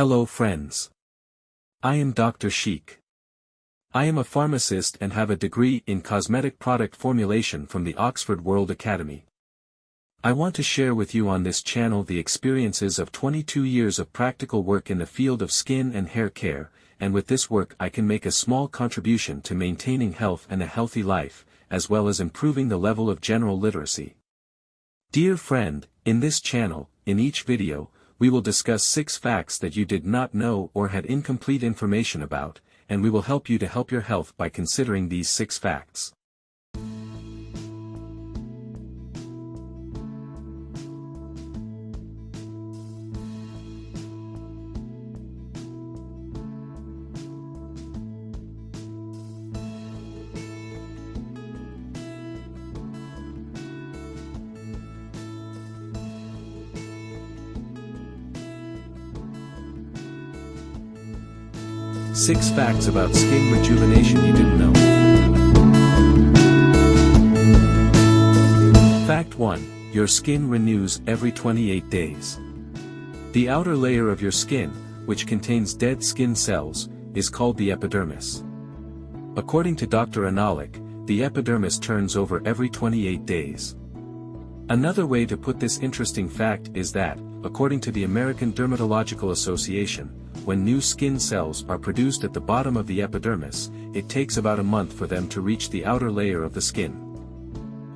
Hello friends. I am Dr. Sheikh. I am a pharmacist and have a degree in cosmetic product formulation from the Oxford World Academy. I want to share with you on this channel the experiences of 22 years of practical work in the field of skin and hair care, and with this work I can make a small contribution to maintaining health and a healthy life, as well as improving the level of general literacy. Dear friend, in this channel, in each video, we will discuss 6 facts that you did not know or had incomplete information about, and we will help you to help your health by considering these 6 facts. Six facts about skin rejuvenation you didn't know. Fact 1. Your skin renews every 28 days. The outer layer of your skin, which contains dead skin cells, is called the epidermis. According to Dr. Analik, the epidermis turns over every 28 days. Another way to put this interesting fact is that, according to the American Dermatological Association, when new skin cells are produced at the bottom of the epidermis, it takes about a month for them to reach the outer layer of the skin.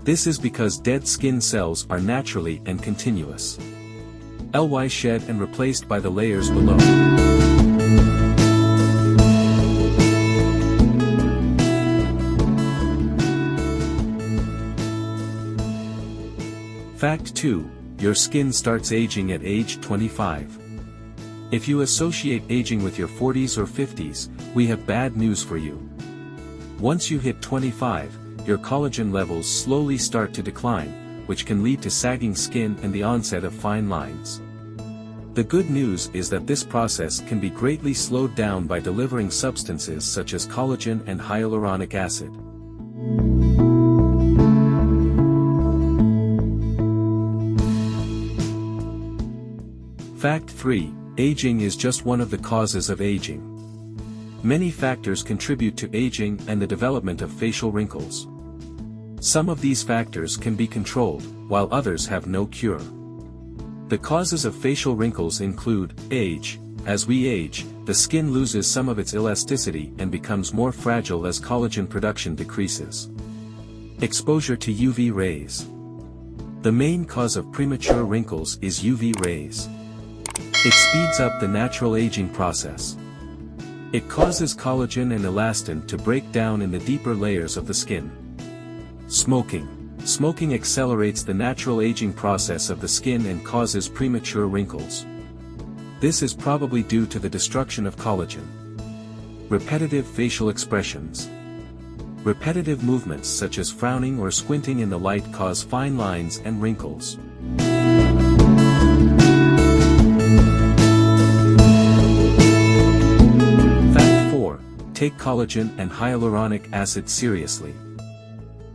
This is because dead skin cells are naturally and continuous. Shed and replaced by the layers below. Fact 2. Your skin starts aging at age 25. If you associate aging with your 40s or 50s, we have bad news for you. Once you hit 25, your collagen levels slowly start to decline, which can lead to sagging skin and the onset of fine lines. The good news is that this process can be greatly slowed down by delivering substances such as collagen and hyaluronic acid. Fact 3. Aging is just one of the causes of aging. Many factors contribute to aging and the development of facial wrinkles. Some of these factors can be controlled, while others have no cure. The causes of facial wrinkles include age. As we age, the skin loses some of its elasticity and becomes more fragile as collagen production decreases. Exposure to UV rays. The main cause of premature wrinkles is UV rays. It speeds up the natural aging process. It causes collagen and elastin to break down in the deeper layers of the skin. Smoking. Smoking accelerates the natural aging process of the skin and causes premature wrinkles. This is probably due to the destruction of collagen. Repetitive facial expressions. Repetitive movements such as frowning or squinting in the light cause fine lines and wrinkles. Take collagen and hyaluronic acid seriously.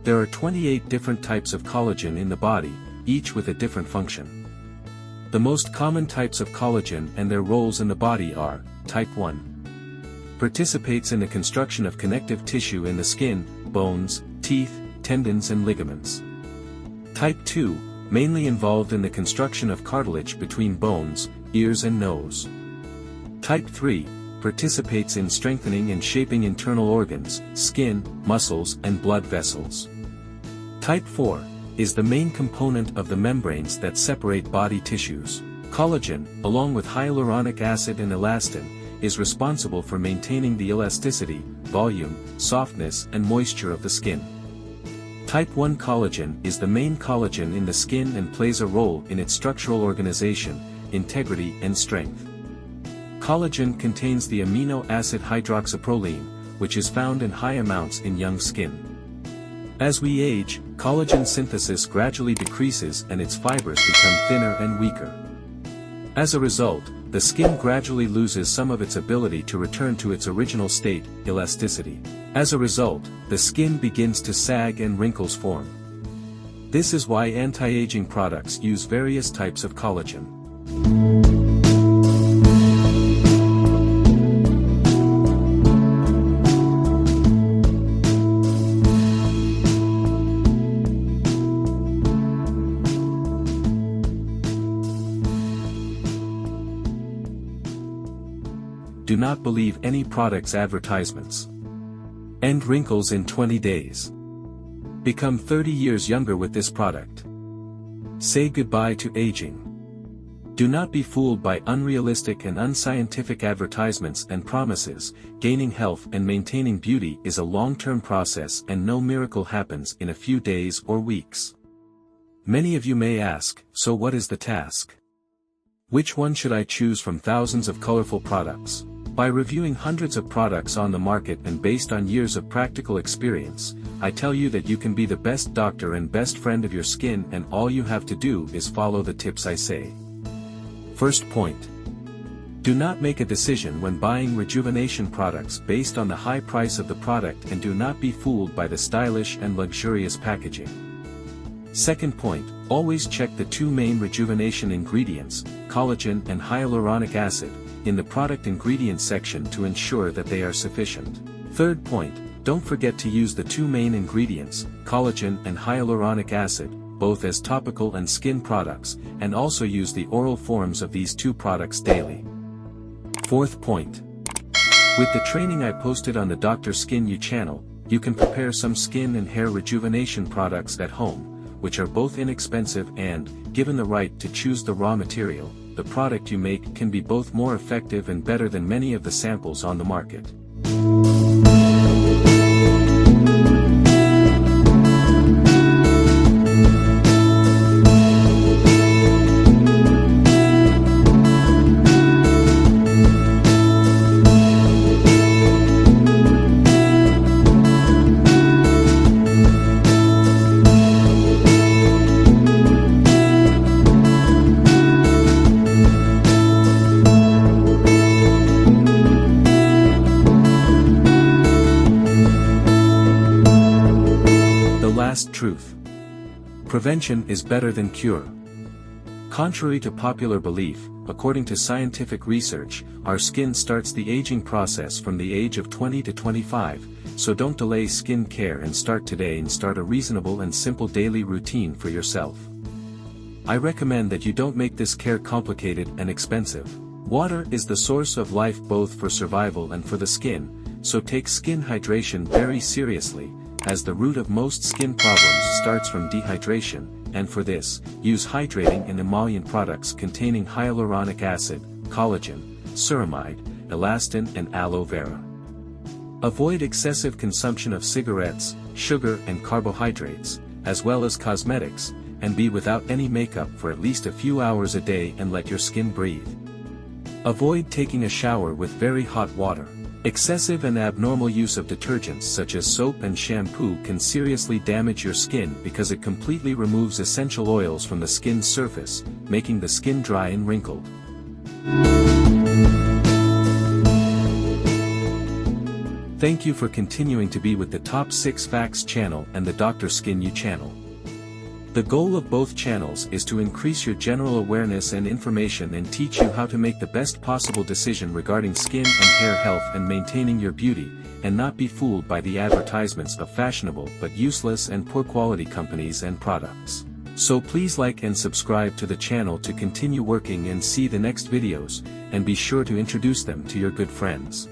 There are 28 different types of collagen in the body, each with a different function. The most common types of collagen and their roles in the body are: Type 1. Participates in the construction of connective tissue in the skin, bones, teeth, tendons and ligaments. Type 2. Mainly involved in the construction of cartilage between bones, ears and nose. Type 3. Participates in strengthening and shaping internal organs, skin, muscles and blood vessels. Type 4, is the main component of the membranes that separate body tissues. Collagen, along with hyaluronic acid and elastin, is responsible for maintaining the elasticity, volume, softness and moisture of the skin. Type 1 collagen is the main collagen in the skin and plays a role in its structural organization, integrity and strength. Collagen contains the amino acid hydroxyproline, which is found in high amounts in young skin. As we age, collagen synthesis gradually decreases and its fibers become thinner and weaker. As a result, the skin gradually loses some of its ability to return to its original state, elasticity. As a result, the skin begins to sag and wrinkles form. This is why anti-aging products use various types of collagen. do not believe any product's advertisements. End wrinkles in 20 days. Become 30 years younger with this product. Say goodbye to aging. Do not be fooled by unrealistic and unscientific advertisements and promises. Gaining health and maintaining beauty is a long-term process, and no miracle happens in a few days or weeks. Many of you may ask, so what is the task? Which one should I choose from thousands of colorful products? By reviewing hundreds of products on the market and based on years of practical experience, I tell you that you can be the best doctor and best friend of your skin, and all you have to do is follow the tips I say. First point. Do not make a decision when buying rejuvenation products based on the high price of the product, and do not be fooled by the stylish and luxurious packaging. Second point, always check the two main rejuvenation ingredients, collagen and hyaluronic acid, in the product ingredients section to ensure that they are sufficient. Third point, don't forget to use the two main ingredients, collagen and hyaluronic acid, both as topical and skin products, and also use the oral forms of these two products daily. Fourth point. With the training I posted on the Dr. Skin U channel, you can prepare some skin and hair rejuvenation products at home, which are both inexpensive and, given the right to choose the raw material, the product you make can be both more effective and better than many of the samples on the market. Last truth. Prevention is better than cure. Contrary to popular belief, according to scientific research, our skin starts the aging process from the age of 20 to 25, so don't delay skin care and start today, and start a reasonable and simple daily routine for yourself. I recommend that you don't make this care complicated and expensive. Water is the source of life both for survival and for the skin, so take skin hydration very seriously, as the root of most skin problems starts from dehydration, and for this, use hydrating and emollient products containing hyaluronic acid, collagen, ceramide, elastin and aloe vera. Avoid excessive consumption of cigarettes, sugar and carbohydrates, as well as cosmetics, and be without any makeup for at least a few hours a day and let your skin breathe. Avoid taking a shower with very hot water. Excessive and abnormal use of detergents such as soap and shampoo can seriously damage your skin because it completely removes essential oils from the skin's surface, making the skin dry and wrinkled. Thank you for continuing to be with the Top 6 Facts channel and the Dr. Skin U channel. The goal of both channels is to increase your general awareness and information and teach you how to make the best possible decision regarding skin and hair health and maintaining your beauty, and not be fooled by the advertisements of fashionable but useless and poor quality companies and products. So please like and subscribe to the channel to continue working and see the next videos, and be sure to introduce them to your good friends.